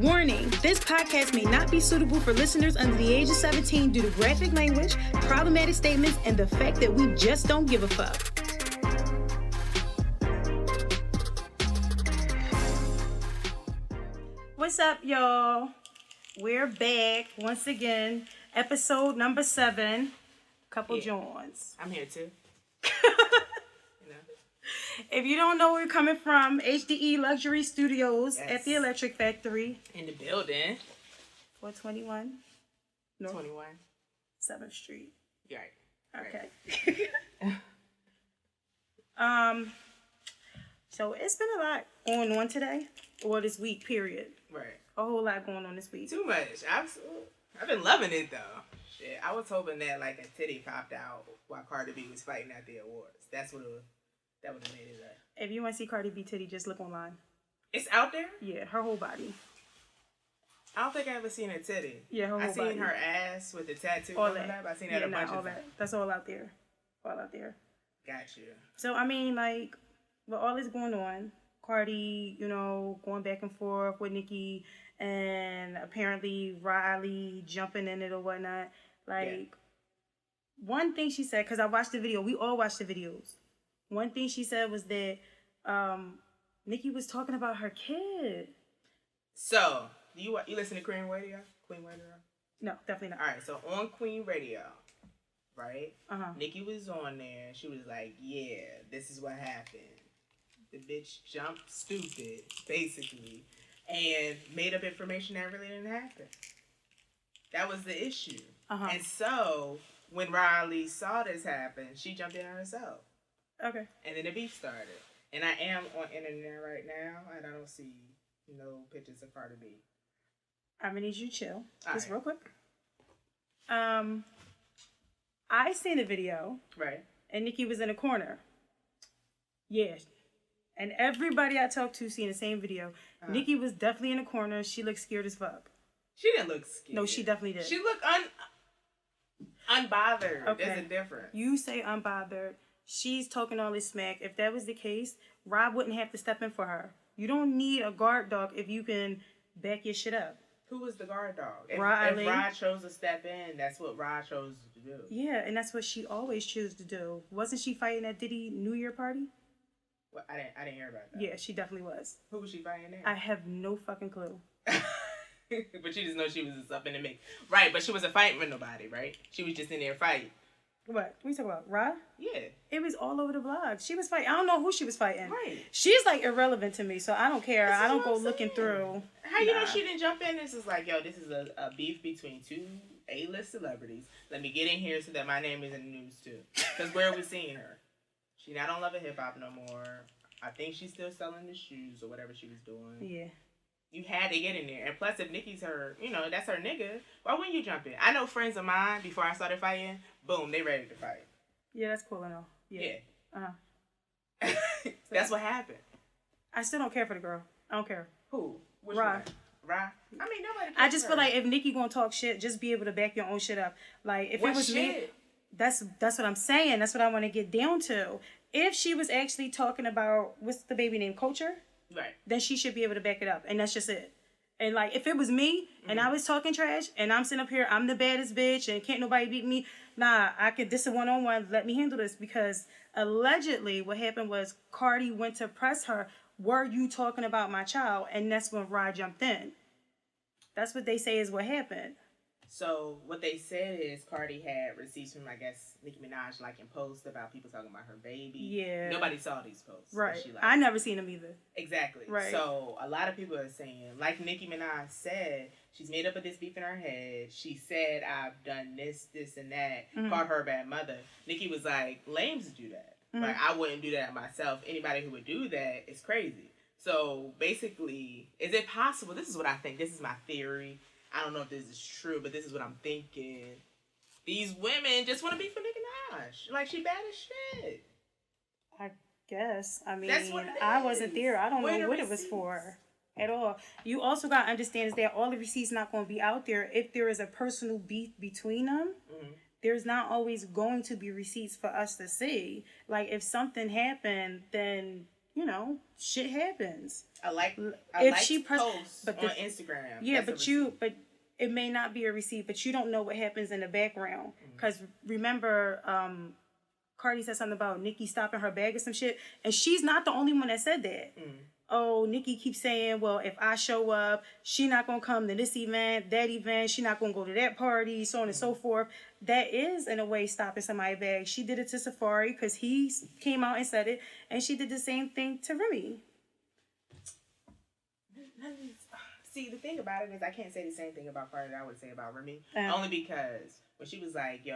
Warning, this podcast may not be suitable for listeners under the age of 17 due to graphic language, problematic statements, and the fact that we just don't give a fuck. What's up, y'all? We're back once again. Episode number 7. Couple Jawns. I'm here too. If you don't know where we're coming from, HDE Luxury Studios at the Electric Factory. In the building. 421 North 21 7th Street. Right. Okay. So it's been a lot going on today, or this week, period. Right. A whole lot going on this week. Too much. I've been loving it though. Shit, I was hoping that like a titty popped out while Cardi B was fighting at the awards. That would have made it up. If you want to see Cardi B titty, just look online. It's out there? Yeah, her whole body. I don't think I ever seen a titty. Yeah, her whole body. I seen her ass with the tattoo all on that. Up. I seen that a bunch of times. That's all out there. All out there. Got you. So, I mean, like, with all this going on, Cardi, going back and forth with Nicki, and apparently Riley jumping in it or whatnot. Like, one thing she said, because I watched the video. We all watched the videos. One thing she said was that Nicki was talking about her kid. So, you listen to Queen Radio? No, definitely not. All right, so on Queen Radio, right? Uh-huh. Nicki was on there. She was like, yeah, this is what happened. The bitch jumped stupid, basically, and made up information that really didn't happen. That was the issue. Uh-huh. And so, when Riley saw this happen, she jumped in on herself. Okay. And then the beef started. And I am on internet right now, and I don't see no pictures of Cardi B. I'm gonna need you to chill. Just real quick. I seen the video. Right. And Nicki was in a corner. Yeah. And everybody I talked to seen the same video. Uh-huh. Nicki was definitely in a corner. She looked scared as fuck. She didn't look scared. No, she definitely did. She looked unbothered. Okay. There's a difference. You say unbothered. She's talking all this smack. If that was the case, Rob wouldn't have to step in for her. You don't need a guard dog if you can back your shit up. Who was the guard dog? If Rod chose to step in, that's what Rod chose to do. Yeah, and that's what she always chose to do. Wasn't she fighting at Diddy New Year party? Well, I didn't hear about that. Yeah, she definitely was. Who was she fighting there? I have no fucking clue. But you just know she was up in the mix. Right, but she wasn't fighting with nobody, right? She was just in there fighting. What are you talking about? Rod? Yeah. It was all over the blog. She was fighting. I don't know who she was fighting. Right. She's like irrelevant to me, so I don't care. I don't go looking through. How you know she didn't jump in? This is like, yo, this is a beef between two A-list celebrities. Let me get in here so that my name is in the news too. Because where are we seeing her? She not on Love and Hip Hop no more. I think she's still selling the shoes or whatever she was doing. Yeah. You had to get in there. And plus, if Nicki's her, that's her nigga, why wouldn't you jump in? I know friends of mine, before I started fighting, boom, they ready to fight. Yeah, that's cool enough. Yeah. Uh-huh. That's what happened. I still don't care for the girl. I don't care. Who? Which Rod. One? Rod? I mean, nobody cares. I just feel like if Nicki gonna talk shit, just be able to back your own shit up. Like, if it was me, that's what I'm saying. That's what I want to get down to. If she was actually talking about, what's the baby name, Culture? Right. Then she should be able to back it up. And that's just it. And like, if it was me and I was talking trash and I'm sitting up here, I'm the baddest bitch and can't nobody beat me. Nah, this is one-on-one. Let me handle this, because allegedly what happened was Cardi went to press her. Were you talking about my child? And that's when Rod jumped in. That's what they say is what happened. So what they said is Cardi had receipts from, I guess, Nicki Minaj liking posts about people talking about her baby. Yeah. Nobody saw these posts. Right. I never seen them either. Exactly. Right. So a lot of people are saying, like Nicki Minaj said, she's made up of this beef in her head. She said, I've done this, and that. Mm-hmm. Called her a bad mother. Nicki was like, lames do that. Mm-hmm. Like, I wouldn't do that myself. Anybody who would do that is crazy. So basically, is it possible? This is what I think. This is my theory. I don't know if this is true, but this is what I'm thinking. These women just want to be for Nicki Minaj. Like, she bad as shit. I guess. I mean, that's what it is. I wasn't there. I don't know what it was for at all. You also got to understand is that all the receipts not going to be out there. If there is a personal beef between them, there's not always going to be receipts for us to see. Like, if something happened, then shit happens. I like she posts on Instagram. Yeah, but it may not be a receipt, but you don't know what happens in the background. Because remember, Cardi said something about Nicki stopping her bag or some shit, and she's not the only one that said that. Oh, Nicki keeps saying, well, if I show up, she not gonna come to this event, that event, she not gonna go to that party, so on and so forth. That is, in a way, stopping somebody's bag. She did it to Safari because he came out and said it, and she did the same thing to Remy. See, the thing about it is I can't say the same thing about Cardi that I would say about Remy. Only because when she was like, yo,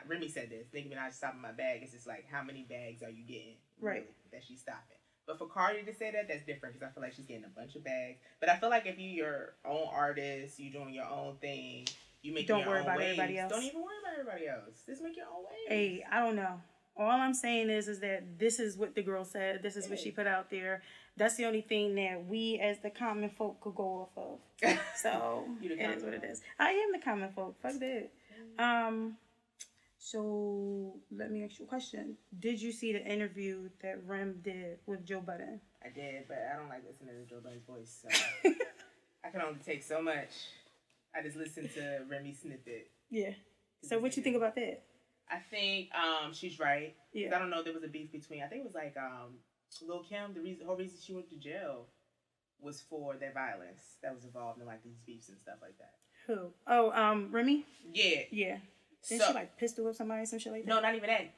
Remy said this, Nicki Minaj stopping my bag, it's just like, how many bags are you getting? Right. Really, that she's stopping. But for Cardi to say that, that's different because I feel like she's getting a bunch of bags. But I feel like if you're your own artist, you're doing your own thing, you make your own waves. Don't worry about everybody else. Don't even worry about everybody else. Just make your own waves. Hey, I don't know. All I'm saying is that this is what the girl said. This is what she put out there. That's the only thing that we as the common folk could go off of. So it is what it is. I am the common folk. Fuck that. So let me ask you a question. Did you see the interview that Rem did with Joe Buddens? I did, but I don't like listening to Joe Buddens' voice. So I can only take so much. I just listened to Remy snippet. Yeah. So what you think about that? I think she's right. Yeah. I don't know. There was a beef between. I think it was like Lil' Kim. The whole reason she went to jail was for that violence that was involved in like these beefs and stuff like that. Who? Oh, Remy. Yeah. Yeah. Didn't she like pistol whip somebody or some shit like that? No, not even that.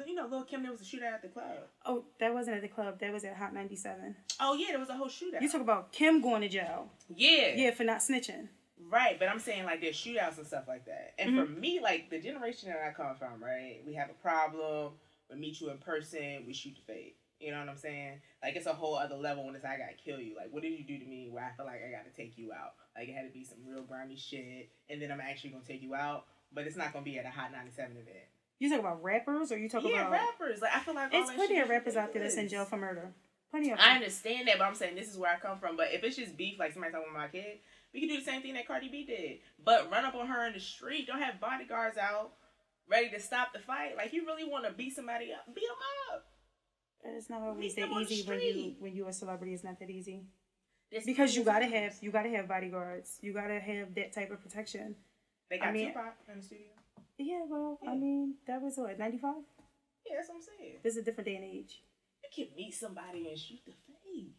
You know, Lil' Kim, there was a shootout at the club. Oh, that wasn't at the club. That was at Hot 97. Oh yeah, there was a whole shootout. You talk about Kim going to jail. Yeah. Yeah, for not snitching. Right, but I'm saying like there's shootouts and stuff like that. And for me, like the generation that I come from, right, we have a problem, we meet you in person, we shoot the fake. You know what I'm saying? Like it's a whole other level when it's I gotta kill you. Like what did you do to me where I feel like I gotta take you out? Like it had to be some real grimy shit, and then I'm actually gonna take you out, but it's not gonna be at a Hot 97 event. You talk about rappers, or you talk about rappers? Like I feel like it's plenty of rappers out there that's in jail for murder. Plenty of them. I understand that, but I'm saying this is where I come from. But if it's just beef, like somebody talking about my kid, we can do the same thing that Cardi B did. But run up on her in the street. Don't have bodyguards out ready to stop the fight. Like you really want to beat somebody up, beat them up. It's not always that easy when you're a celebrity. It's not that easy. Because you gotta have bodyguards. You gotta have that type of protection. They got Tupac in the studio. Yeah, well, I mean, that was what, 95? Yeah, that's what I'm saying. This is a different day and age. You can meet somebody and shoot the fade.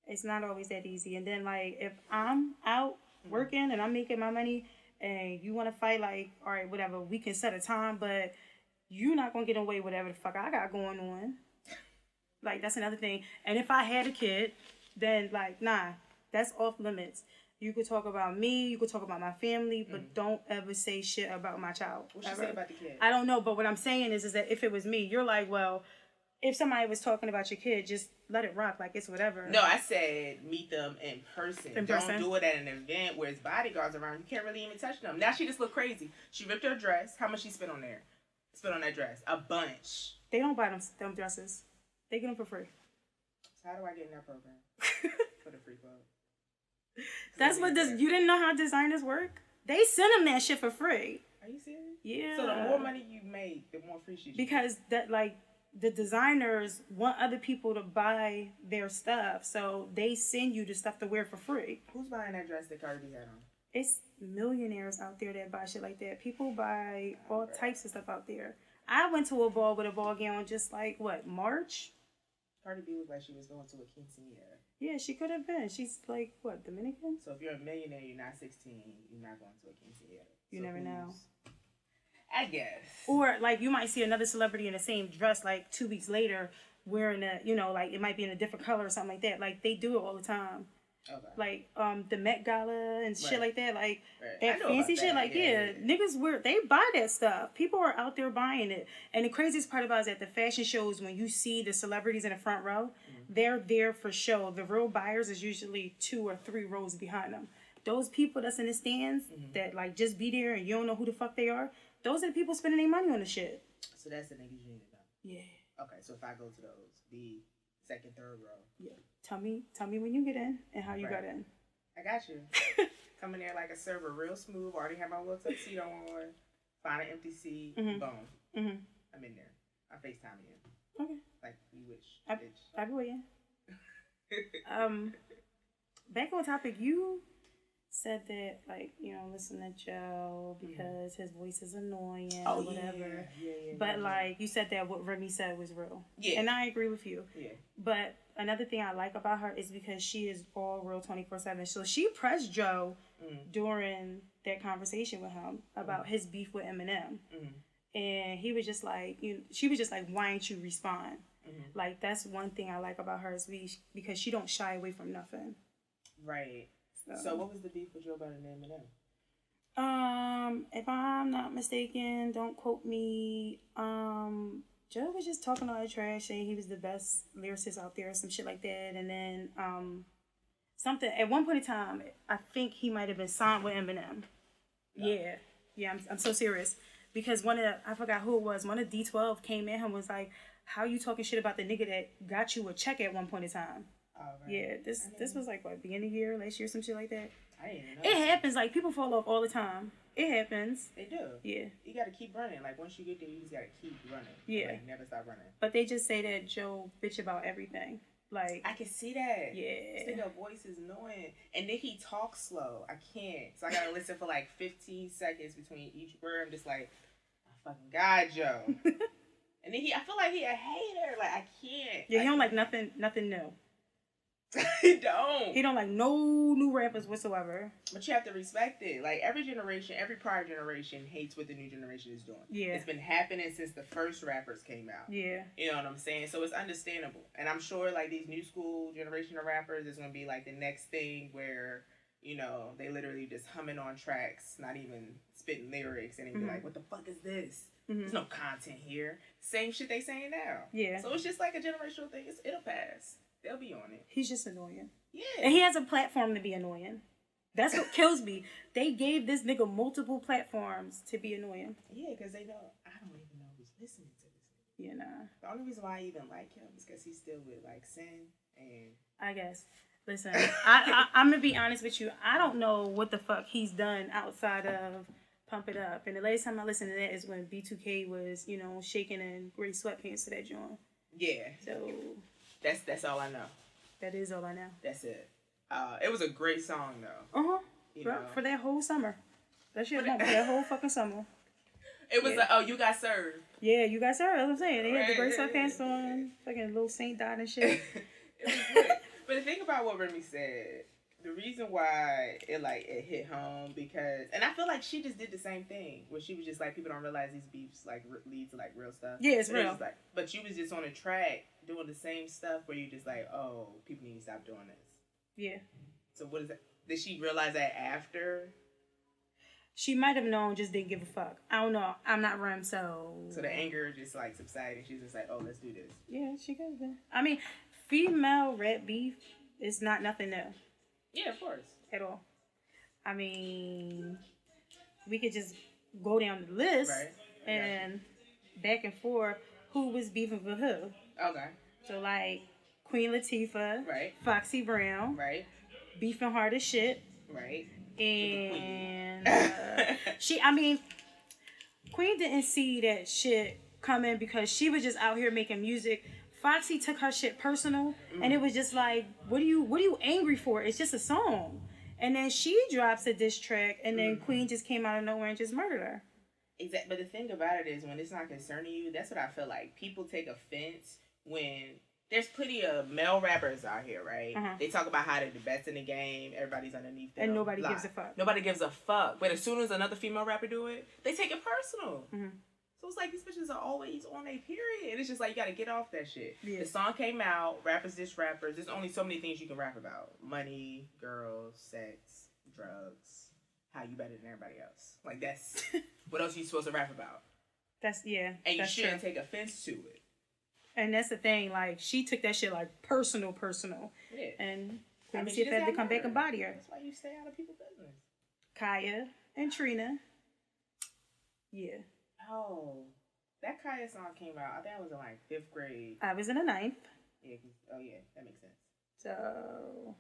It's not always that easy. And then, like, if I'm out working and I'm making my money and you want to fight, like, all right, whatever, we can set a time, but you're not going to get away with whatever the fuck I got going on. Like, that's another thing. And if I had a kid, then, like, nah, that's off limits. You could talk about me, you could talk about my family, but don't ever say shit about my child. What you say about the kid? I don't know, but what I'm saying is that if it was me, you're like, well, if somebody was talking about your kid, just let it rock, like it's whatever. No, I said meet them in person. Don't do it at an event where there's bodyguards around. You can't really even touch them. Now she just look crazy. She ripped her dress. How much she spent on there? Spent on that dress? A bunch. They don't buy them dresses. They get them for free. So how do I get in that program? For the free club. That's what you didn't know how designers work? They send them that shit for free. Are you serious? Yeah. So the more money you make, the more free shit you because that like the designers want other people to buy their stuff, so they send you the stuff to wear for free. Who's buying that dress that Cardi B had on? It's millionaires out there that buy shit like that. People buy all types of stuff out there. I went to a ball with a ball gown just like March. Cardi B looked like she was going to a quinceañera. Yeah, she could have been. She's like, what, Dominican? So if you're a millionaire, you're not 16, you're not going to a quinceañera. You never know. I guess. Or, like, you might see another celebrity in the same dress, like, 2 weeks later, wearing a, like, it might be in a different color or something like that. Like, they do it all the time. Okay. Like, the Met Gala and shit like that. Like, that fancy shit. Like, yeah, niggas they buy that stuff. People are out there buying it. And the craziest part about it is at the fashion shows, when you see the celebrities in the front row, they're there for show. The real buyers is usually 2 or 3 rows behind them. Those people that's in the stands that, like, just be there and you don't know who the fuck they are, those are the people spending their money on the shit. So that's the niggas you need to know. Yeah. Okay, so if I go to those, the second, third row. Yeah. Tell me when you get in and how you got in. I got you. Come in there like a server, real smooth. Already have my little tuxedo on. Find an empty seat. Boom. I'm in there. I FaceTime you. Okay. Like you wish. I be waiting. Back on topic, you said that, like, you know, listen to Joe because his voice is annoying or whatever. But like you said that what Remy said was real. Yeah. And I agree with you. Yeah. But another thing I like about her is because she is all real 24/7. So she pressed Joe during that conversation with him about his beef with Eminem. And he was just like, she was just like, why ain't you respond? Like, that's one thing I like about her is because she don't shy away from nothing. Right. So what was the beef with Joe Buddens and Eminem? If I'm not mistaken, don't quote me. Joe was just talking all the trash, saying he was the best lyricist out there, some shit like that. And then something at one point in time, I think he might have been signed with Eminem. No. Yeah. I'm so serious because I forgot who it was. One of D12 came in and was like, "How you talking shit about the nigga that got you a check at one point in time?" Right. Yeah, this was like what, beginning of the year, last year, some shit like that. I didn't know. It happens. Like, people fall off all the time. It happens. They do. Yeah. You gotta keep running. Like, once you get there, you just gotta keep running. Yeah. Like, never stop running. But they just say that Joe bitch about everything. Like, I can see that. Yeah. This nigga voice is annoying. And then he talks slow. I can't. So I gotta listen for like 15 seconds between each word. I'm just like, oh, fucking God, Joe. And then I feel like he a hater. Like, I can't. Yeah, he don't like nothing new. He don't. He don't like no new rappers whatsoever. But you have to respect it. Like, every generation, every prior generation hates what the new generation is doing. Yeah. It's been happening since the first rappers came out. Yeah. You know what I'm saying? So it's understandable. And I'm sure, like, these new school generation of rappers is going to be, like, the next thing where, you know, they literally just humming on tracks, not even spitting lyrics, and they be like, what the fuck is this? There's no content here. Same shit they saying now. Yeah. So it's just like a generational thing. It'll pass. They'll be on it. He's just annoying. Yeah. And he has a platform to be annoying. That's what kills me. They gave this nigga multiple platforms to be annoying. Yeah, because they know, I don't even know who's listening to this nigga. Yeah, nah. The only reason why I even like him is because he's still with, like, Sin and... I guess. Listen, I'm going to be honest with you. I don't know what the fuck he's done outside of Pump It Up. And the last time I listened to that is when B2K was, you know, shaking in gray sweatpants to that joint. Yeah. So... That's all I know. That is all I know. That's it. It was a great song though. For that whole summer. That shit went for that whole fucking summer. It was like, oh, you got served. Yeah, you got served. That's what I'm saying. They had the gray sweatpants on. Fucking little Saint died and shit. It was good. But the thing about what Remy said, the reason why it hit home because, and I feel like she just did the same thing where she was just like, people don't realize these beefs like lead to like real stuff. Yeah, it's real. Like, but you was just on a track doing the same stuff where you just like, oh, people need to stop doing this. Yeah. So what is that? Did she realize that after? She might have known, just didn't give a fuck. I don't know. I'm not Rem, so. So the anger just like subsided. She's just like, oh, let's do this. Yeah, she could have been. I mean, female rap beef is not nothing new. Yeah, of course. At all. I mean, we could just go down the list and back and forth who was beefing with who. Okay. So, like, Queen Latifah. Right. Foxy Brown. Right. Beefing hard as shit. Right. And Queen didn't see that shit coming because she was just out here making music. Foxy took her shit personal, and it was just like, what are you angry for? It's just a song. And then she drops a diss track, and then Queen just came out of nowhere and just murdered her. Exactly. But the thing about it is, when it's not concerning you, that's what I feel like. People take offense when there's plenty of male rappers out here, right? They talk about how they're the best in the game. Everybody's underneath them. And nobody gives a fuck. Nobody gives a fuck. But as soon as another female rapper do it, they take it personal. So it's like these bitches are always on a period. And it's just like, you gotta get off that shit. Yeah. The song came out, rappers diss rappers. There's only so many things you can rap about. Money, girls, sex, drugs, how you better than everybody else. Like, that's what else are you supposed to rap about? And you shouldn't take offense to it. And that's the thing, like, she took that shit like personal. Yeah. And Queen Latifah had to come back and body her. That's why you stay out of people's business. Kaya and Trina. Yeah. Oh, that Kaya song came out. I think I was in like 5th grade. I was in the 9th. Yeah. Oh yeah, that makes sense. So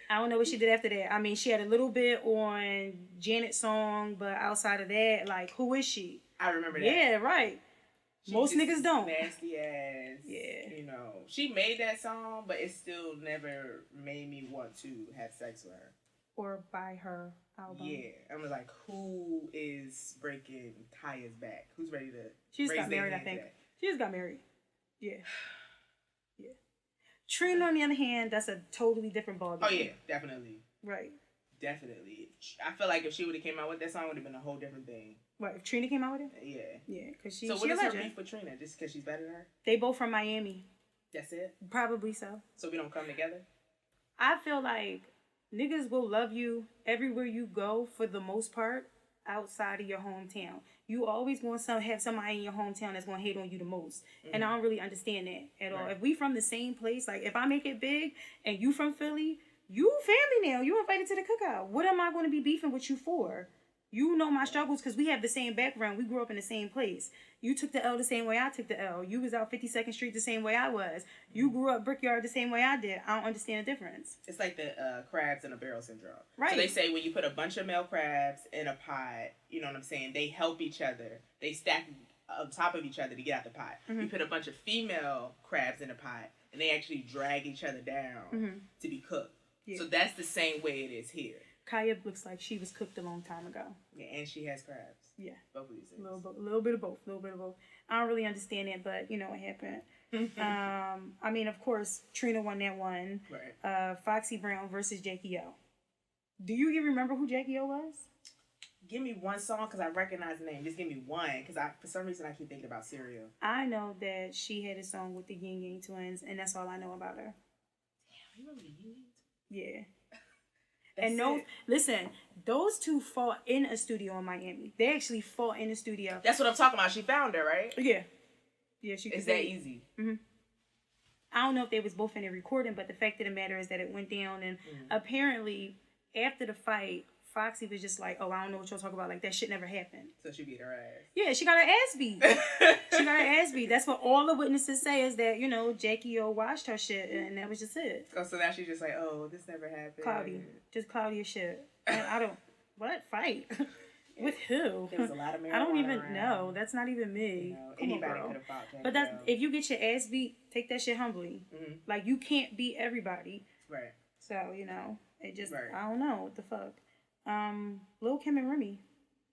I don't know what she did after that. I mean, she had a little bit on Janet's song, but outside of that, like, who is she? I remember that. Yeah, right. Most niggas don't. Nasty ass. Yeah. You know, She made that song, but it still never made me want to have sex with her. Or buy her album. Yeah. I'm like, who is breaking Kaya's back? Who's ready to She just got married, I think. She just got married. Yeah. Yeah. Trina, on the other hand, that's a totally different ballgame. Oh, yeah. Definitely. Right. Definitely. I feel like if she would have came out with that song, it would have been a whole different thing. What, if Trina came out with it? Yeah. Yeah, because So what is her beef with Trina? Just because she's better than her? They both from Miami. That's it? Probably so. So we don't come together? I feel like niggas will love you everywhere you go for the most part outside of your hometown. You always going to have somebody in your hometown that's going to hate on you the most. Mm-hmm. And I don't really understand that at all. If we from the same place, like if I make it big and you from Philly, you family now. You invited to the cookout. What am I going to be beefing with you for? You know my struggles because we have the same background. We grew up in the same place. You took the L the same way I took the L. You was out 52nd Street the same way I was. You grew up Brickyard the same way I did. I don't understand the difference. It's like the crabs in a barrel syndrome. Right. So they say when you put a bunch of male crabs in a pot, you know what I'm saying, they help each other. They stack on top of each other to get out the pot. Mm-hmm. You put a bunch of female crabs in a pot, and they actually drag each other down to be cooked. Yeah. So that's the same way it is here. Kaya looks like she was cooked a long time ago. Yeah, and she has crabs. Yeah. Both of these things. A little bit of both. I don't really understand it, but you know what happened. I mean, of course, Trina won that one. Right. Foxy Brown versus Jackie O. Do you even remember who Jackie O was? Give me one song because I recognize the name. Just give me one because for some reason I keep thinking about Cereal. I know that she had a song with the Yin Yang Twins, and that's all I know about her. Damn, you remember the Yin Yang? Yeah. And listen, those two fought in a studio in Miami. They actually fought in a studio. That's what I'm talking about. She found her, right? Yeah. Yeah, she. It's that easy. Mm-hmm. I don't know if they was both in the recording, but the fact of the matter is that it went down, and apparently after the fight, Foxy was just like, "Oh, I don't know what y'all talk about. Like that shit never happened." So she beat her ass. Yeah, she got her ass beat. She got her ass beat. That's what all the witnesses say is that Jackie O watched her shit, and that was just it. Oh, so now she's just like, "Oh, this never happened." Cloudy, just cloudy as shit. And I don't fight. With who? There was a lot of marijuana I don't even around. know. That's not even me. Anybody could have fought Jackie. But if you get your ass beat, take that shit humbly. Mm-hmm. Like you can't beat everybody. Right. So it just I don't know what the fuck. Lil' Kim and Remy,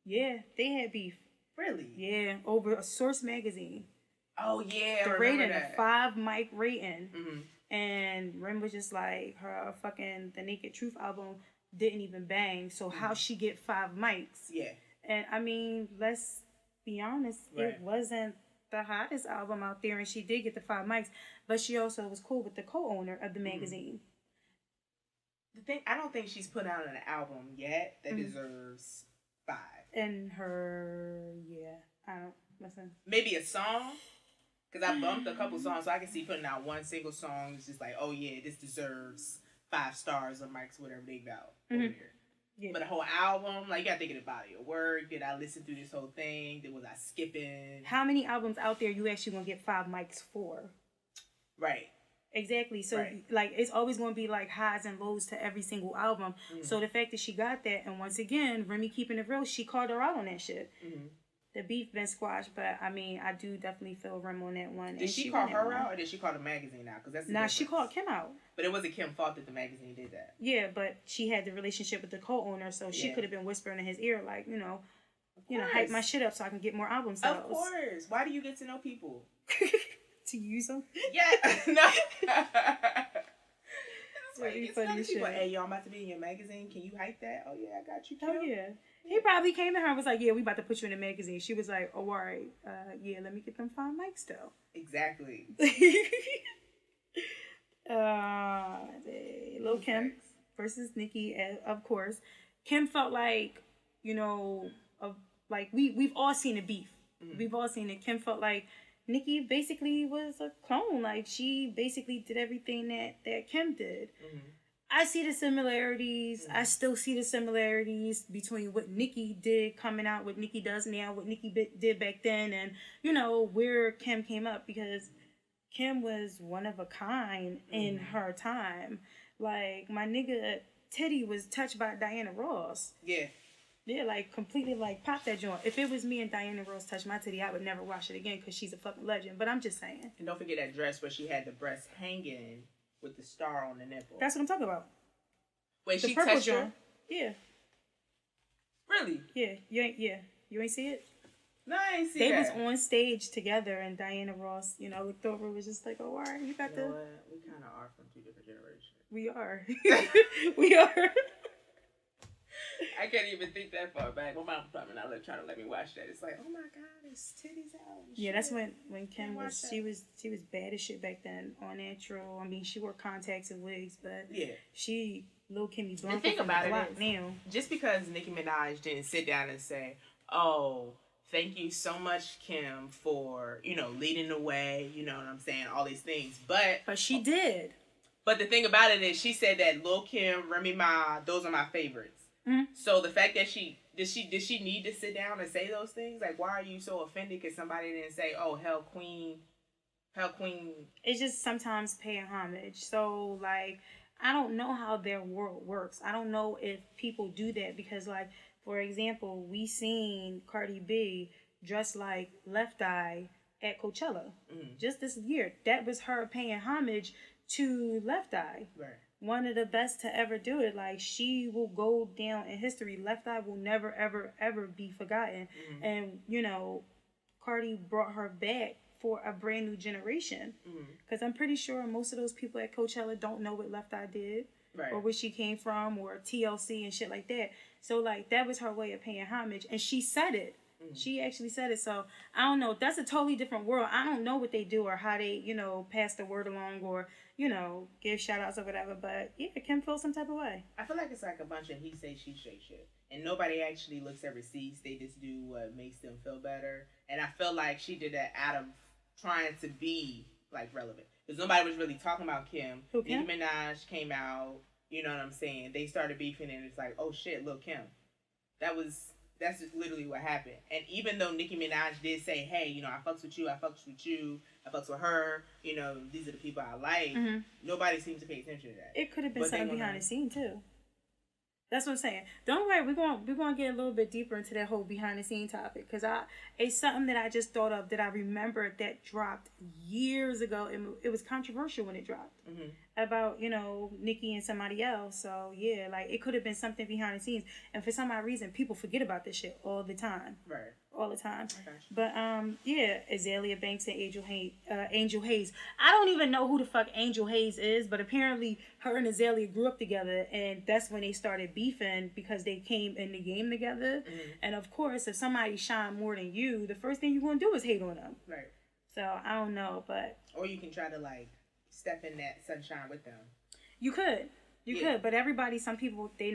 yeah, they had beef. Really? Yeah, over a Source magazine. Oh yeah, the rating, a 5 mic rating, and Rem was just like her fucking The Naked Truth album didn't even bang. So how she get 5 mics? Yeah. And I mean, let's be honest, it wasn't the hottest album out there, and she did get the 5 mics, but she also was cool with the co-owner of the magazine. The thing, I don't think she's put out an album yet that deserves 5. And I don't listen. Maybe a song, because I bumped a couple songs, so I can see putting out one single song. It's just like, oh yeah, this deserves 5 stars or mics, whatever they got over here. Yeah. But a whole album, like you gotta think of the body of work. Did I listen through this whole thing? Was I skipping? How many albums out there you actually gonna get 5 mics for? Right. Exactly. So, like, it's always going to be, like, highs and lows to every single album. Mm-hmm. So, the fact that she got that, and once again, Remy keeping it real, she called her out on that shit. Mm-hmm. The beef been squashed, but, I mean, I do definitely feel Rem on that one. Did she call her out, or did she call the magazine out? Because that's she called Kim out. But it wasn't Kim's fault that the magazine did that. Yeah, but she had the relationship with the co-owner, so she could have been whispering in his ear, like, hype my shit up so I can get more album sales. Of course. Why do you get to know people? To use them? Yeah, no. It's like, it's funny people. Hey, y'all, I'm about to be in your magazine. Can you hype that? Oh yeah, I got you. Oh yeah. He probably came to her and was like, "Yeah, we about to put you in a magazine." She was like, "Oh, all right. Yeah, let me get them 5 mics though." Exactly. Lil' Kim versus Nicki, of course. Kim felt like, like we've all seen a beef. Mm-hmm. We've all seen it. Kim felt like Nicki basically was a clone. Like, she basically did everything that Kim did. Mm-hmm. I see the similarities. Mm-hmm. I still see the similarities between what Nicki did coming out, what Nicki does now, what Nicki did back then, and, where Kim came up, because Kim was one of a kind in her time. Like, my nigga Teddy was touched by Diana Ross. Yeah. Yeah, like completely like pop that joint. If it was me and Diana Ross touched my titty, I would never wash it again because she's a fucking legend. But I'm just saying. And don't forget that dress where she had the breast hanging with the star on the nipple. That's what I'm talking about. Wait, the she purple touched her? joint. Yeah. Really? Yeah. You ain't see it? No, I ain't see they that. They was on stage together, and Diana Ross, looked over and was just like, "Oh, all right, you got you know what? We kind of are from two different generations. We are. We are. I can't even think that far back. My mom probably not trying to let me watch that. It's like, oh my god, his titties out. Yeah, that's when Kim was she was bad as shit back then. All natural. I mean, she wore contacts and wigs, but yeah, she Lil Kimmy Blanca. The thing about it is, now. Just because Nicki Minaj didn't sit down and say, oh, thank you so much, Kim, for leading the way. You know what I'm saying? All these things, but she did. But the thing about it is, she said that Lil Kim, Remy Ma, those are my favorites. Mm-hmm. So the fact that did she need to sit down and say those things? Like, why are you so offended because somebody didn't say, "Oh, Hell Queen"? It's just sometimes paying homage. So like, I don't know how their world works. I don't know if people do that because, like, for example, we seen Cardi B dressed like Left Eye at Coachella just this year. That was her paying homage to Left Eye. Right. One of the best to ever do it. Like, she will go down in history. Left Eye will never, ever, ever be forgotten. And, Cardi brought her back for a brand new generation. Because I'm pretty sure most of those people at Coachella don't know what Left Eye did. Right. Or where she came from, or TLC and shit like that. So, like, that was her way of paying homage. And she said it. She actually said it. So, I don't know. That's a totally different world. I don't know what they do or how they, pass the word along or, give shout outs or whatever. But, yeah, Kim feels some type of way. I feel like it's like a bunch of he say, she say shit. And nobody actually looks at receipts. They just do what makes them feel better. And I feel like she did that out of trying to be, like, relevant. Because nobody was really talking about Kim. Who, Kim? Nicki Minaj came out. You know what I'm saying? They started beefing and it's like, oh, shit, Lil' Kim. That's just literally what happened. And even though Nicki Minaj did say, hey, I fucks with you, I fucks with her, these are the people I like, nobody seems to pay attention to that. It could have been something behind the scene, too. That's what I'm saying. Don't worry, we're gonna get a little bit deeper into that whole behind the scene topic because it's something that I just thought of that I remember that dropped years ago. It was controversial when it dropped about Nicki and somebody else. So yeah, like it could have been something behind the scenes, and for some odd reason, people forget about this shit all the time. Right. All the time. Okay. But yeah, Azalea Banks and Angel Hayes. I don't even know who the fuck Angel Hayes is, but apparently her and Azalea grew up together, and that's when they started beefing because they came in the game together. And of course, if somebody shine more than you, the first thing you're gonna do is hate on them. Right. So I don't know, but or you can try to like step in that sunshine with them. You could, but some people they're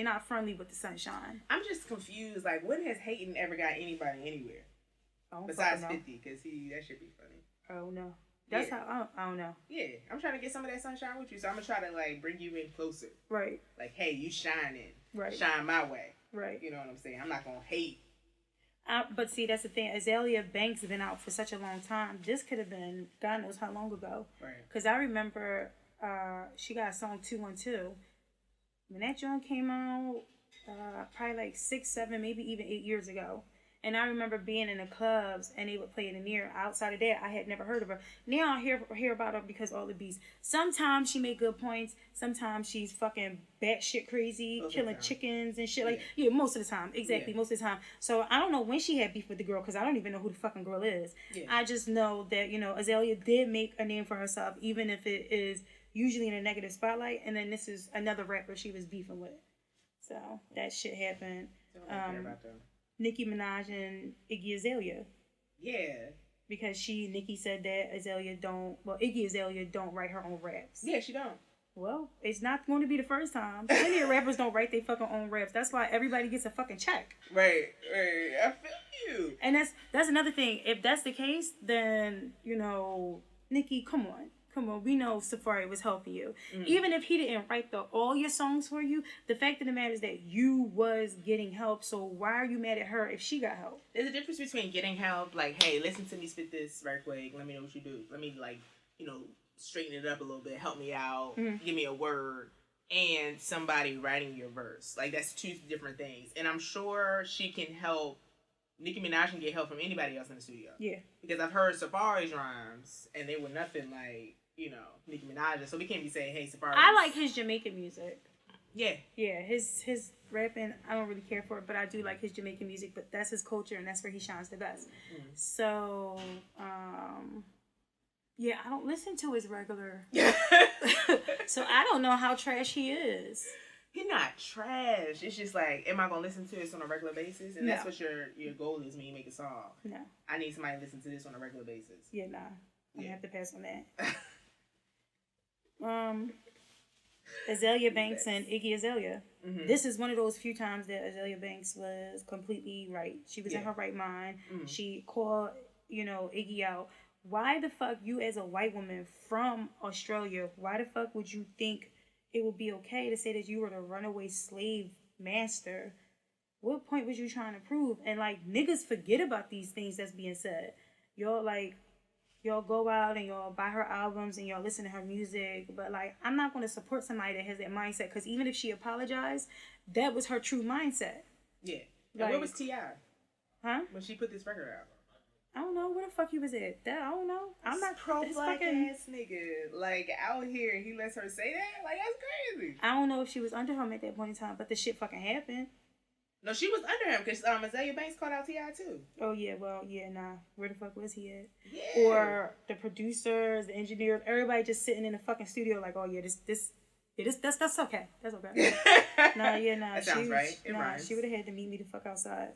not friendly with the sunshine. I'm just confused. Like, when has hating ever got anybody anywhere? Besides 50, because that should be funny. Oh, no. That's how, I don't know. Yeah, I'm trying to get some of that sunshine with you, so I'm going to try to, like, bring you in closer. Right. Like, hey, you shining. Right. Shine my way. Right. You know what I'm saying? I'm not going to hate. But see, that's the thing. Azalea Banks has been out for such a long time. This could have been, God knows how long ago. Right. Because I remember she got a song 212. When that joint came out, probably like 6, 7, maybe even 8 years ago. And I remember being in the clubs and they would play it in there. Outside of that, I had never heard of her. Now I hear about her because all the beats. Sometimes she make good points. Sometimes she's fucking batshit crazy, killing chickens and shit. Yeah, most of the time. Exactly, most of the time. So I don't know when she had beef with the girl because I don't even know who the fucking girl is. Yeah. I just know that, Azalea did make a name for herself, even if it is usually in a negative spotlight, and then this is another rapper she was beefing with. So that shit happened. Don't care about them. Nicki Minaj and Iggy Azalea. Yeah. Because Nicki said that Iggy Azalea don't write her own raps. Yeah, she don't. Well, it's not going to be the first time. Plenty of rappers don't write their fucking own raps. That's why everybody gets a fucking check. Right. I feel you. And that's another thing. If that's the case, then, Nicki, come on. We know Safari was helping you. Even if he didn't write all your songs for you, the fact of the matter is that you was getting help. So why are you mad at her if she got help? There's a difference between getting help, like, hey, listen to me spit this right quick. Let me know what you do. Let me, like, straighten it up a little bit. Help me out. Give me a word. and somebody writing your verse. Like, that's two different things. And I'm sure she can help. Nicki Minaj can get help from anybody else in the studio. Yeah. Because I've heard Safari's rhymes, and they were nothing like, Nicki Minaj. So we can't be saying, hey, Safari. I like his Jamaican music. Yeah. Yeah, his rapping, I don't really care for it, but I do like his Jamaican music, but that's his culture, and that's where he shines the best. So, yeah, I don't listen to his regular. So I don't know how trash he is. He's not trash. It's just like, am I going to listen to this on a regular basis? And that's what your goal is when you make a song. No. I need somebody to listen to this on a regular basis. Yeah, nah. I'm going to have to pass on that. Azalea Banks and Iggy Azalea. Mm-hmm. This is one of those few times that Azalea Banks was completely right. She was in her right mind. Mm-hmm. She called, Iggy out. Why the fuck, you as a white woman from Australia, why the fuck would you think it would be okay to say that you were the runaway slave master? What point was you trying to prove? And, like, niggas forget about these things that's being said. Y'all go out and y'all buy her albums and y'all listen to her music. But, like, I'm not going to support somebody that has that mindset. Because even if she apologized, that was her true mindset. Yeah. And where was T.I.? Huh? When she put this record out? I don't know where the fuck he was at. I don't know. I'm not pro-black ass nigga. Like, out here, and he lets her say that? Like, that's crazy. I don't know if she was under him at that point in time, but the shit fucking happened. No, she was under him, because Azalea Banks called out T.I. too. Oh, yeah, well, yeah, nah. Where the fuck was he at? Yeah. Or the producers, the engineers, everybody just sitting in the fucking studio like, oh, yeah, that's okay. That's okay. Nah. That sounds right. It rhymes. She would have had to meet me the fuck outside.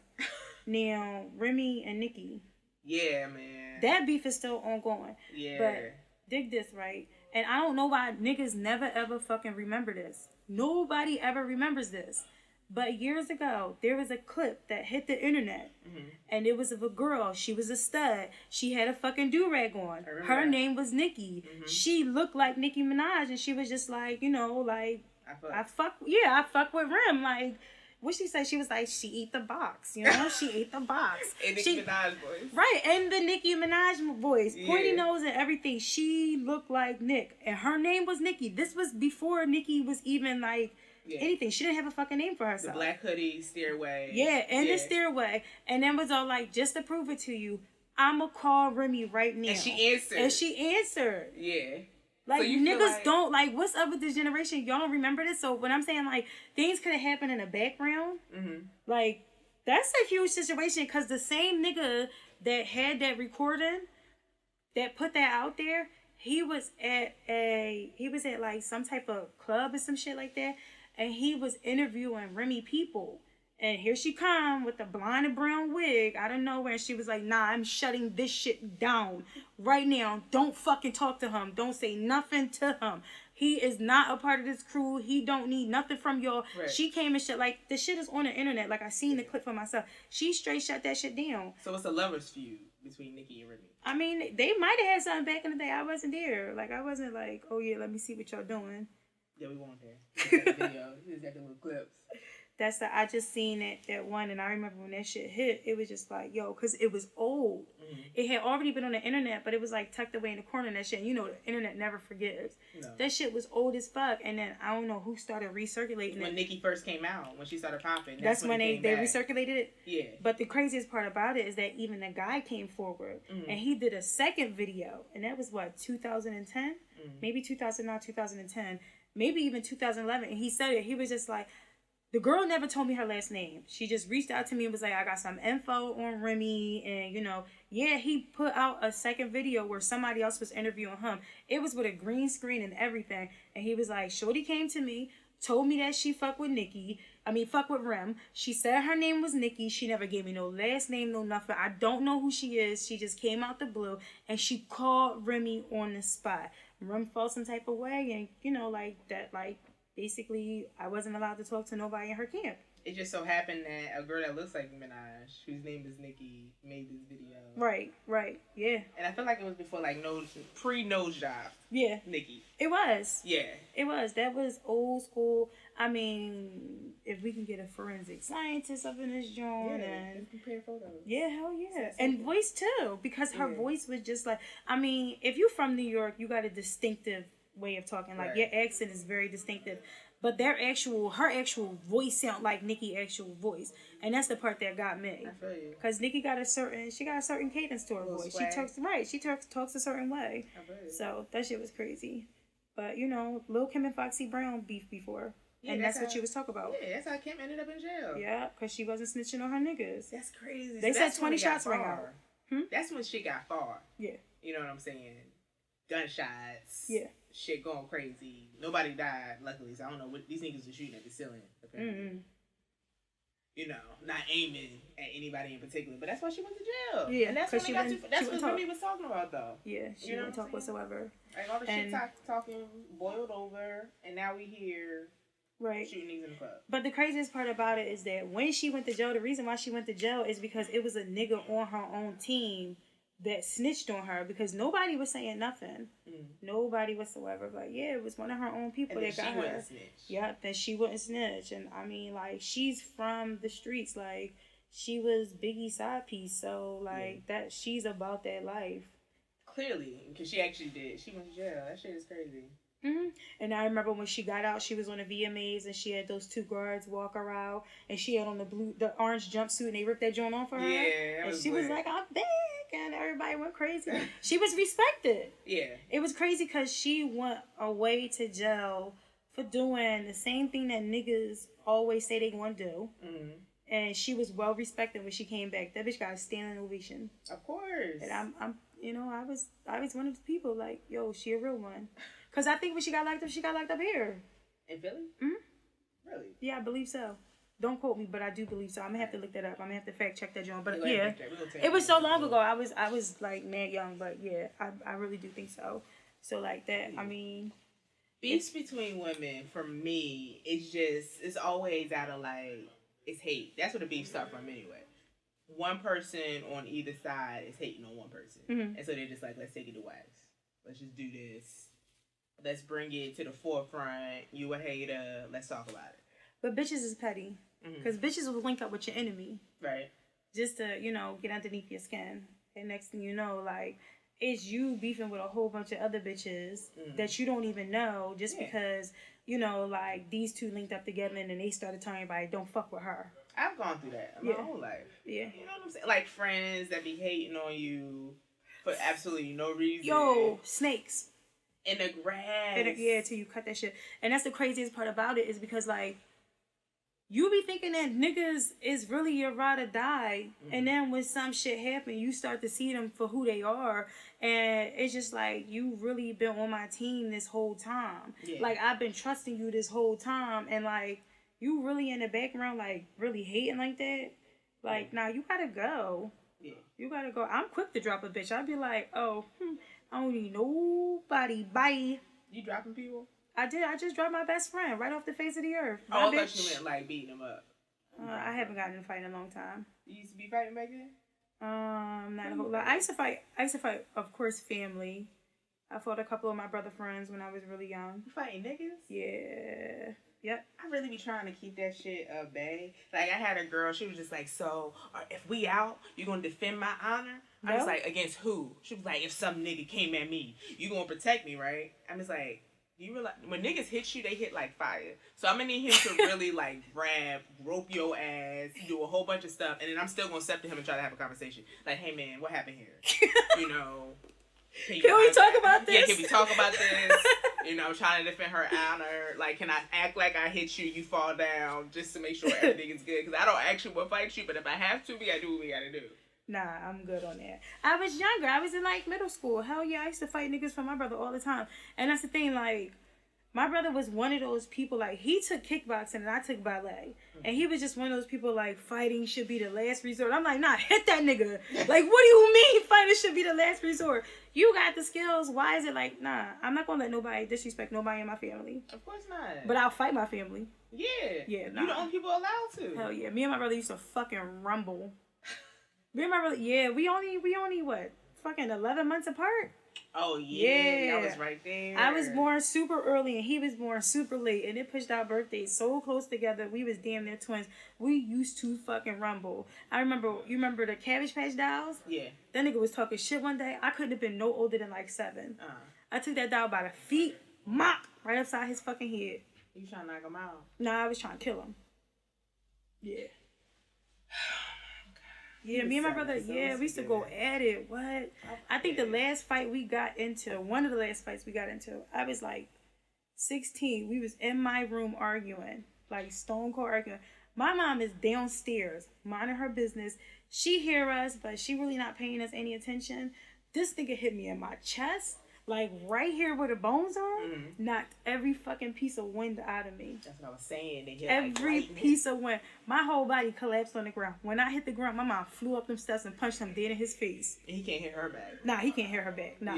Now, Remy and Nicki. Yeah, man. That beef is still ongoing. Yeah. But dig this, right? And I don't know why niggas never ever fucking remember this. Nobody ever remembers this. But years ago, there was a clip that hit the internet. Mm-hmm. And it was of a girl. She was a stud. She had a fucking do-rag on. Her name was Nicki. Mm-hmm. She looked like Nicki Minaj. And she was just like, I fuck with Rim. Like, what she said? She was like, she ate the box. She ate the box. And Nicki Minaj voice. Right, and the Nicki Minaj voice. Yeah. Pointy nose and everything. She looked like Nick. And her name was Nicki. This was before Nicki was even like anything. She didn't have a fucking name for herself. The black hoodie, stairway. Yeah, and the stairway. And then was all like, just to prove it to you, I'ma call Remy right now. And she answered. Yeah. Like, so niggas don't, like, what's up with this generation? Y'all don't remember this? So when I'm saying, like, things could have happened in the background, like, that's a huge situation, because the same nigga that had that recording, that put that out there, he was at like some type of club or some shit like that, and he was interviewing Remy people. And here she come with the blonde and brown wig out of nowhere. And she was like, nah, I'm shutting this shit down right now. Don't fucking talk to him. Don't say nothing to him. He is not a part of this crew. He don't need nothing from y'all. Right. She came and shit. Like, the shit is on the internet. Like, I seen the clip for myself. She straight shut that shit down. So it's a lover's feud between Nicki and Remy. I mean, they might have had something back in the day. I wasn't there. Like, I wasn't like, oh, yeah, let me see what y'all doing. Yeah, we weren't there. Video. Here's like the little clips. I just seen that one, and I remember when that shit hit, it was just like, yo, because it was old. Mm-hmm. It had already been on the internet, but it was like tucked away in the corner and that shit. And the internet never forgives. No. That shit was old as fuck, and then I don't know who started recirculating it. When Nicki first came out, when she started popping. That's when they recirculated it? Yeah. But the craziest part about it is that even the guy came forward, and he did a second video, and that was what, 2010? Maybe 2009, 2010, maybe even 2011, and he said it. He was just like, the girl never told me her last name. She just reached out to me and was like, I got some info on Remy. And, he put out a second video where somebody else was interviewing him. It was with a green screen and everything. And he was like, shorty came to me, told me that she fuck with Rem. She said her name was Nicki. She never gave me no last name, no nothing. I don't know who she is. She just came out the blue. And she called Remy on the spot. Rem felt some type of way. And, basically, I wasn't allowed to talk to nobody in her camp. It just so happened that a girl that looks like Minaj, whose name is Nicki, made this video. Right, yeah. And I feel like it was before, pre-nose job. Yeah. Nicki. It was. Yeah. It was. That was old school. I mean, if we can get a forensic scientist up in this joint and compare photos. Yeah, hell yeah. And voice too, because her voice was just like, I mean, if you're from New York, you got a distinctive way of talking. Like, your accent is very distinctive. But her actual voice sound like Nicki actual voice. And that's the part that got me. I feel you. Because Nicki got a certain cadence to her voice. Swag. She talks a certain way. I feel you. So that shit was crazy. But, Lil' Kim and Foxy Brown beefed before. Yeah, and that's what she was talking about. Yeah, that's how Kim ended up in jail. Yeah, because she wasn't snitching on her niggas. That's crazy. They said 20 shots rang out. That's when shit got far. Yeah. You know what I'm saying? Gunshots. Yeah. Shit going crazy. Nobody died, luckily. So I don't know what these niggas were shooting at the ceiling, apparently. Mm-hmm. Not aiming at anybody in particular. But that's why she went to jail. Yeah. And that's what Remy was talking about, though. Yeah, she didn't talk whatsoever. Like, all the shit talking boiled over, and now we hear... Right. Shooting niggas in the club. But the craziest part about it is that when she went to jail, the reason why she went to jail is because it was a nigga on her own team that snitched on her because nobody was saying nothing. Nobody whatsoever. But yeah, it was one of her own people that got her. And she wouldn't snitch. Yeah, then she wouldn't snitch. And I mean, like, she's from the streets. Like, she was Biggie's side piece. So, like, that she's about that life. Clearly. Because she actually did. She went to jail. That shit is crazy. Mm-hmm. And I remember when she got out, she was on the VMAs and she had those two guards walk her out, and she had on the orange jumpsuit, and they ripped that joint off for her. Yeah, and she was like, "I'm back," and everybody went crazy. She was respected. Yeah, it was crazy because she went away to jail for doing the same thing that niggas always say they gonna do. Mm-hmm. And she was well respected when she came back. That bitch got a standing ovation. Of course. And I'm I was one of the people like, yo, she a real one. Because I think when she got locked up here. In Philly? Mm-hmm. Really? Yeah, I believe so. Don't quote me, but I do believe so. I'm going to have to look that up. I'm going to have to fact check that, John. But yeah, it was so long ago. I was like mad young, but yeah, I really do think so. So like that, I mean. Beefs between women, for me, it's always out of like, it's hate. That's where the beef starts from anyway. One person on either side is hating on one person. Mm-hmm. And so they're just like, let's take it to wax. Let's just do this. Let's bring it to the forefront. You a hater. Let's talk about it. But bitches is petty. Because bitches will link up with your enemy. Right. Just to, get underneath your skin. And next thing you know, like, it's you beefing with a whole bunch of other bitches that you don't even know just because, like, these two linked up together and then they started telling everybody, don't fuck with her. I've gone through that in my whole life. Yeah. You know what I'm saying? Like, friends that be hating on you for absolutely no reason. Yo, snakes. In the grass. Till you cut that shit. And that's the craziest part about it is because, like, you be thinking that niggas is really your ride or die. And then when some shit happen, you start to see them for who they are. And it's just like, you really been on my team this whole time. Yeah. Like, I've been trusting you this whole time. And, like, you really in the background, like, really hating like that. Like, nah, you gotta go. Yeah. You gotta go. I'm quick to drop a bitch. I'd be like, oh, I don't need nobody. Bye. You dropping people? I did. I just dropped my best friend right off the face of the earth. Oh, I thought you meant like beating him up. I haven't gotten in a fight in a long time. You used to be fighting back then? Not a whole lot. I used to fight, of course, family. I fought a couple of my brother friends when I was really young. You fighting niggas? Yeah. Yep. I really be trying to keep that shit at bay. Like, I had a girl, she was just like, so, if we out, you gonna defend my honor? I was like, against who? She was like, if some nigga came at me, you gonna protect me, right? I'm just like, you realize, when niggas hit you, they hit like fire. So I'm gonna need him to really like rope your ass, do a whole bunch of stuff, and then I'm still gonna step to him and try to have a conversation. Like, hey man, what happened here? Can we talk about this? Yeah, can we talk about this? I'm trying to defend her honor. Like, can I act like I hit you, you fall down, just to make sure everything is good? Because I don't actually want to fight you, but if I have to, we gotta do what we gotta do. Nah, I'm good on that. I was younger. I was in, like, middle school. Hell yeah, I used to fight niggas for my brother all the time. And that's the thing, like, my brother was one of those people, like, he took kickboxing and I took ballet. And he was just one of those people, like, fighting should be the last resort. I'm like, nah, hit that nigga. Like, what do you mean fighting should be the last resort? You got the skills. Why is it like, nah, I'm not going to let nobody disrespect nobody in my family. Of course not. But I'll fight my family. Yeah. Yeah, nah. You the only people allowed to. Hell yeah. Me and my brother used to fucking rumble. Me and my brother, yeah, we only what? Fucking 11 months apart? Oh, yeah. I was right there. I was born super early and he was born super late. And it pushed our birthdays so close together. We was damn near twins. We used to fucking rumble. You remember the Cabbage Patch Dolls? Yeah. That nigga was talking shit one day. I couldn't have been no older than like 7. I took that doll by the feet Mop! Right upside his fucking head. You trying to knock him out? Nah, I was trying to kill him. Yeah. Yeah, me and my brother, we used to go at it. What? I think the last fight we got into, one of the last fights we got into, I was like 16. We was in my room arguing, like stone cold arguing. My mom is downstairs, minding her business. She hear us, but she really not paying us any attention. This nigga hit me in my chest. Like, right here where the bones are, knocked every fucking piece of wind out of me. That's what I was saying. They hit every piece of wind. My whole body collapsed on the ground. When I hit the ground, my mom flew up them steps and punched him dead in his face. And he can't hit her back. Nah, he can't hit her back. Nah.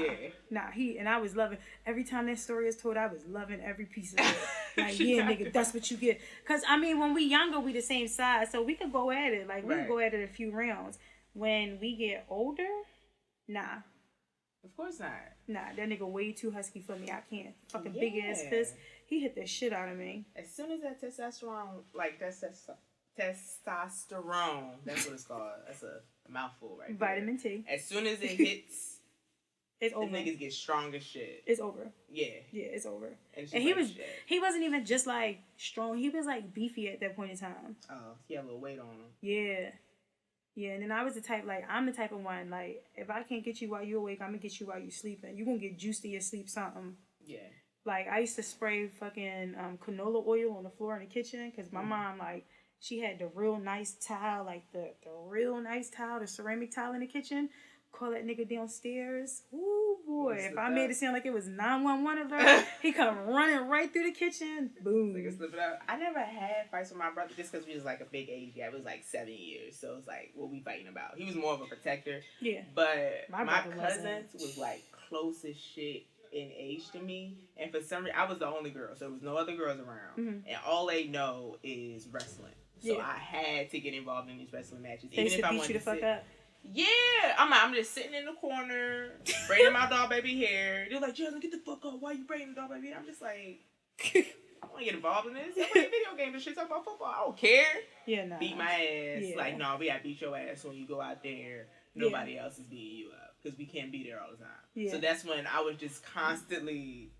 And I was loving, every time that story is told, I was loving every piece of it. Like, yeah, nigga, that's what you get. Because, I mean, when we younger, we the same size, so we could go at it. Like, we could go at it a few rounds. When we get older, nah. Of course not. Nah, that nigga way too husky for me. I can't. Fucking big ass fist. He hit the shit out of me. As soon as that testosterone, testosterone, that's what it's called. That's a mouthful, right? Vitamin T. As soon as it hits, it's over. The niggas get strong as shit. It's over. Yeah. Yeah, it's over. And he wasn't even just like strong. He was like beefy at that point in time. Oh, he had a little weight on him. Yeah. Yeah, and then I was the type, like, I'm the type of one, like, if I can't get you while you're awake, I'm going to get you while you're sleeping. You're going to get juiced in your sleep something. Yeah. Like, I used to spray fucking canola oil on the floor in the kitchen because my mom, like, she had the real nice tile, like, the real nice tile, the ceramic tile in the kitchen. Call that nigga downstairs. Ooh, boy. If I made it sound like it was 911 alert, he come running right through the kitchen. Boom. Nigga slip it out. I never had fights with my brother just because we was like a big age gap. It was like 7 years. So it's like, what we fighting about? He was more of a protector. Yeah. But my cousins was like close as shit in age to me. And for some reason, I was the only girl. So there was no other girls around. Mm-hmm. And all they know is wrestling. So I had to get involved in these wrestling matches. They even if I wanted to fuck up. Yeah, I'm just sitting in the corner, braiding my dog baby hair. They're like, Jawns, get the fuck up. Why you braiding the dog baby hair? I'm just like, I want to get involved in this. I'm playing video games and shit, talk about football. I don't care. Yeah, nah. Beat my ass. Yeah. Like, no, we gotta beat your ass when you go out there. Nobody else is beating you up because we can't be there all the time. Yeah. So that's when I was just constantly,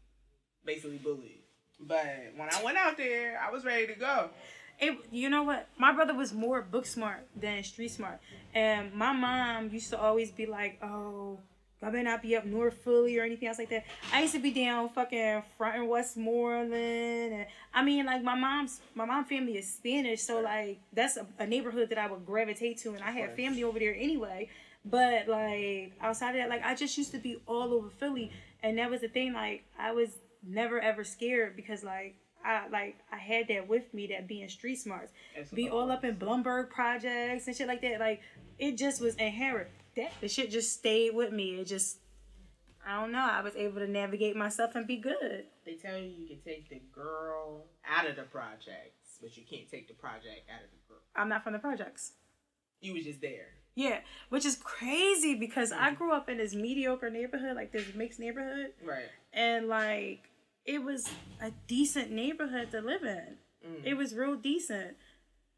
basically bullied. But when I went out there, I was ready to go. You know what? My brother was more book smart than street smart. And my mom used to always be like, oh, I better not be up north Philly or anything else like that. I used to be down fucking front in Westmoreland. And I mean, like, my mom family is Spanish. So, like, that's a neighborhood that I would gravitate to. And I had family over there anyway. But, like, outside of that, like, I just used to be all over Philly. And that was the thing. Like, I was never, ever scared because, like, I had that with me, that being street smarts. Be all up in Blumberg projects and shit like that. Like, it just was inherent. The shit just stayed with me. It just, I don't know. I was able to navigate myself and be good. They tell you can take the girl out of the projects, but you can't take the project out of the girl. I'm not from the projects. You was just there. Yeah, which is crazy because I grew up in this mediocre neighborhood, like this mixed neighborhood. Right. And, like, it was a decent neighborhood to live in. It was real decent.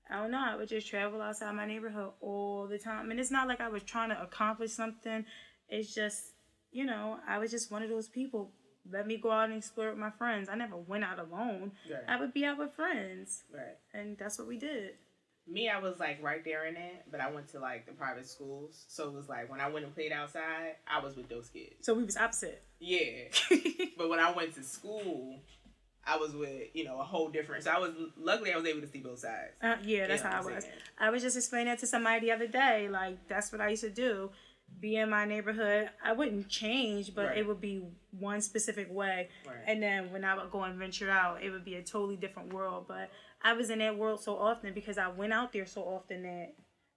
I don't know. I would just travel outside my neighborhood all the time. And it's not like I was trying to accomplish something. It's just, you know, I was just one of those people. Let me go out and explore with my friends. I never went out alone. Right. I would be out with friends. Right. And that's what we did. Me, I was, like, right there in it, but I went to, like, the private schools. So it was, like, when I went and played outside, I was with those kids. So we was opposite. Yeah. But when I went to school, I was with, you know, a whole different... So luckily, I was able to see both sides. Yeah, that's how I was. I was just explaining that to somebody the other day. Like, that's what I used to do. Be in my neighborhood. I wouldn't change, but it would be one specific way. Right. And then when I would go and venture out, it would be a totally different world. But I was in that world so often because I went out there so often that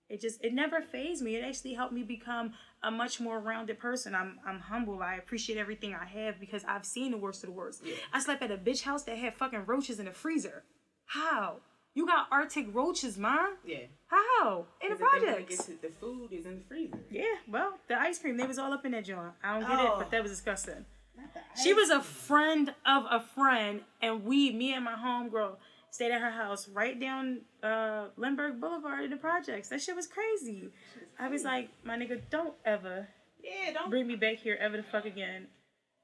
it never fazed me. It actually helped me become a much more rounded person. I'm humble. I appreciate everything I have because I've seen the worst of the worst. Yeah. I slept at a bitch house that had fucking roaches in the freezer. How? You got Arctic roaches, Mom? Yeah. How? In the projects. The food is in the freezer. Yeah, well, the ice cream, they was all up in that joint. I don't get it, but that was disgusting. She was a friend of a friend, and me and my homegirl stayed at her house right down Lindbergh Boulevard in the projects. That shit was crazy. I was like, my nigga, don't ever bring me back here ever the fuck again.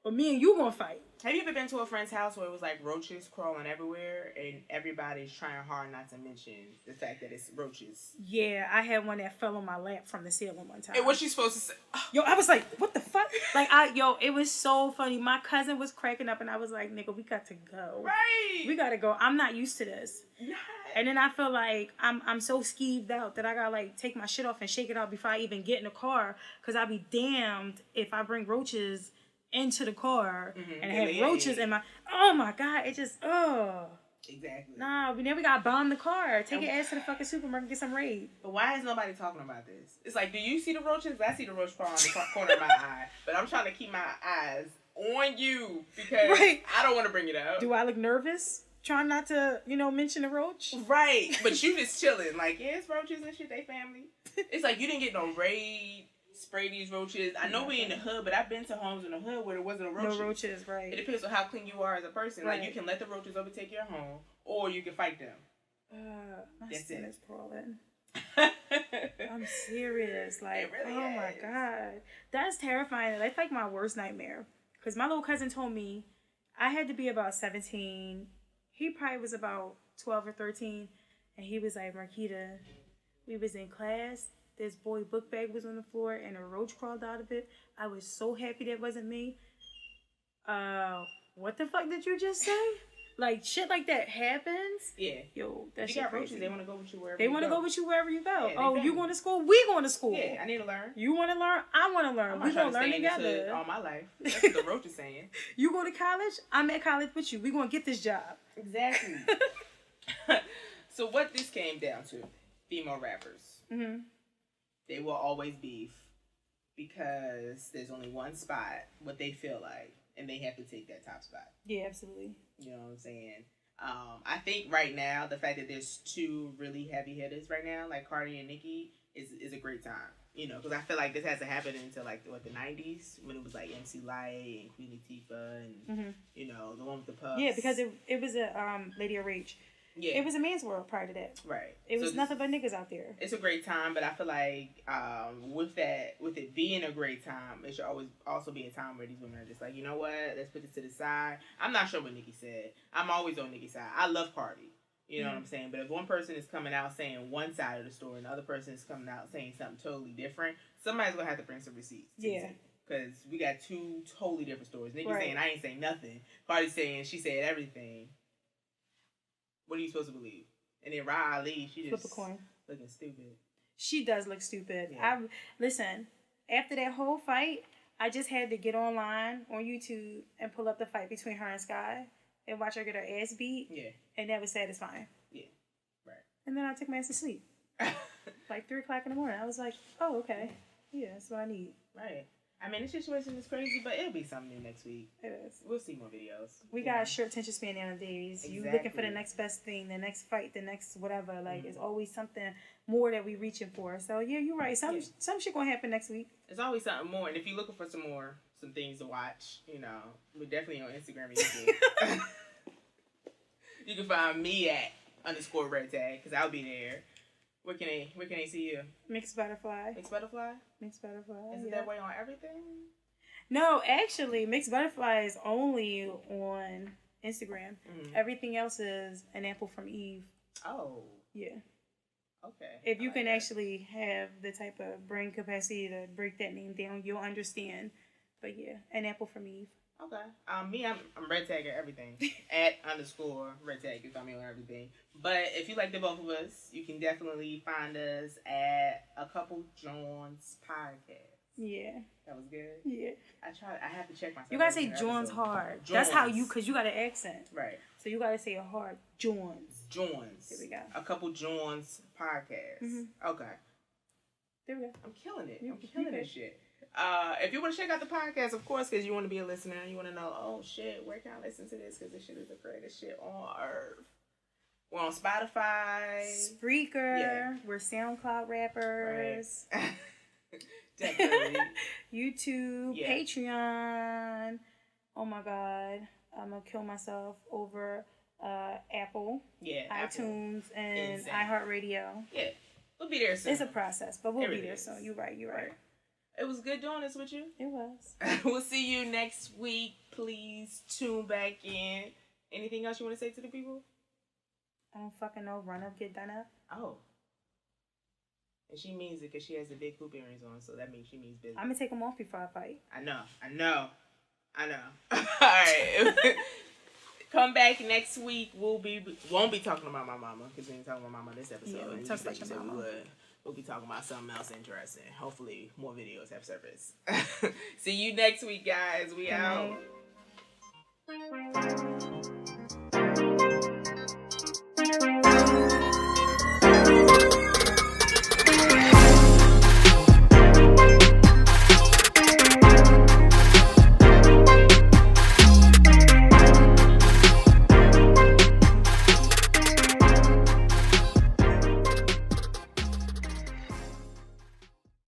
Or me and you gonna fight. Have you ever been to a friend's house where it was like roaches crawling everywhere and everybody's trying hard not to mention the fact that it's roaches? Yeah, I had one that fell on my lap from the ceiling one time. And what's she supposed to say? Yo, I was like, what the fuck? Like, it was so funny. My cousin was cracking up and I was like, nigga, we got to go. Right. We got to go. I'm not used to this. Not. And then I feel like I'm so skeeved out that I got to like take my shit off and shake it out before I even get in the car. Because I'll be damned if I bring roaches into the car and have roaches in my... Oh my God, it just... Exactly. Nah, we gotta bomb the car. Take your ass to the fucking supermarket and get some raid. But why is nobody talking about this? It's like, do you see the roaches? I see the roach crawl on the corner of my eye. But I'm trying to keep my eyes on you because I don't want to bring it up. Do I look nervous? Trying not to, mention the roach? Right. But you just chilling. Like, yeah, it's roaches and shit, they family. It's like, you didn't get no raid, spray these roaches. I know we in the hood, but I've been to homes in the hood where there wasn't roaches. No roaches, right. It depends on how clean you are as a person. Right. Like, you can let the roaches overtake your home, or you can fight them. My That's skin it. is crawling. I'm serious. Like, It really oh my is. God. That's terrifying. That's like my worst nightmare. Because my little cousin told me I had to be about 17. He probably was about 12 or 13. And he was like, Marquita, we was in class. This boy book bag was on the floor and a roach crawled out of it. I was so happy that wasn't me. What the fuck did you just say? Like, shit like that happens. Yeah. Yo, that You shit got roaches. crazy. They want to go with you wherever They want to go with you wherever you go. Yeah, oh, family. you going to school? We going to school. Yeah, I need to learn. You want to learn? I want to learn. I'm We not going trying to to learn stay in together. this hood all my life. That's what the roach is saying. You go to college? I'm at college with you. We going to get this job. Exactly. So what this came down to, female rappers. Mm-hmm. They will always beef because there's only one spot, what they feel like, and they have to take that top spot. Yeah, absolutely. You know what I'm saying? I think right now, the fact that there's two really heavy hitters right now, like Cardi and Nicki, is a great time. You know, because I feel like this hasn't happened until like the 90s when it was like MC Lyte and Queen Latifah and you know the one with the puffs. Yeah, because it was a Lady of Rage. Yeah, it was a man's world prior to that. Right. It was nothing but niggas out there. It's a great time, but I feel like with it being a great time, it should always also be a time where these women are just like, you know what, let's put this to the side. I'm not sure what Nicki said. I'm always on Nicki's side. I love Cardi. You know what I'm saying? But if one person is coming out saying one side of the story and the other person is coming out saying something totally different, somebody's going to have to bring some receipts. Yeah. Because we got two totally different stories. Nicki saying, I ain't saying nothing. Cardi saying, she said everything. What are you supposed to believe? And then Ra Ali, she just flip a coin. Looking stupid. She does look stupid. Yeah. Listen, after that whole fight, I just had to get online on YouTube and pull up the fight between her and Sky and watch her get her ass beat. Yeah. And that was satisfying. Yeah. Right. And then I took my ass to sleep. Like 3 o'clock in the morning. I was like, oh, okay. Yeah, that's what I need. Right. I mean, the situation is crazy, but it'll be something new next week. It is. We'll see more videos. We got a short attention span nowadays. Exactly. You looking for the next best thing, the next fight, the next whatever. Like, it's always something more that we reaching for. So, yeah, you're right. Some shit gonna happen next week. There's always something more. And if you're looking for some things to watch, you know, we're definitely on Instagram and YouTube. You can find me at _red tag, because I'll be there. Where can they see you? Mixed Butterfly. Mixed Butterfly? Mixed Butterfly. Is it that way on everything? No, actually, Mixed Butterfly is only on Instagram. Everything else is an apple from Eve. Oh. Yeah. Okay. If you can actually have the type of brain capacity to break that name down, you'll understand. But yeah, an apple from Eve. Okay. I'm red tag at everything. at _red tag if I'm on everything. But if you like the both of us, you can definitely find us at a couple Jawns podcast. Yeah. That was good. Yeah. I have to check myself. You gotta say Jawns hard. Jawns. That's how cause you got an accent. Right. So you gotta say it hard. Jawns. Jawns. There we go. A couple Jawns podcast. Okay. There we go. I'm killing it. I'm killing this shit. If you want to check out the podcast, of course, because you want to be a listener and you want to know, oh shit, where can I listen to this? Because this shit is the greatest shit on earth. We're on Spotify, Spreaker. Yeah. We're SoundCloud rappers. Right. Definitely. YouTube, Patreon. Oh my God, I'm gonna kill myself over Apple, iTunes, and iHeartRadio. Yeah, we'll be there soon. It's a process, but we'll be there soon. You're right. It was good doing this with you. It was. We'll see you next week. please tune back in. Anything else you want to say to the people? I don't fucking know. Run up, get done up. Oh. And she means it because she has the big hoop earrings on, so that means she means business. I'm gonna take them off before I fight. I know. All right. Come back next week. Won't be talking about my mama because we ain't talking about my mama this episode. Yeah, and talk about your mama. We'll be talking about something else interesting. Hopefully, more videos have surfaced. See you next week, guys. We out.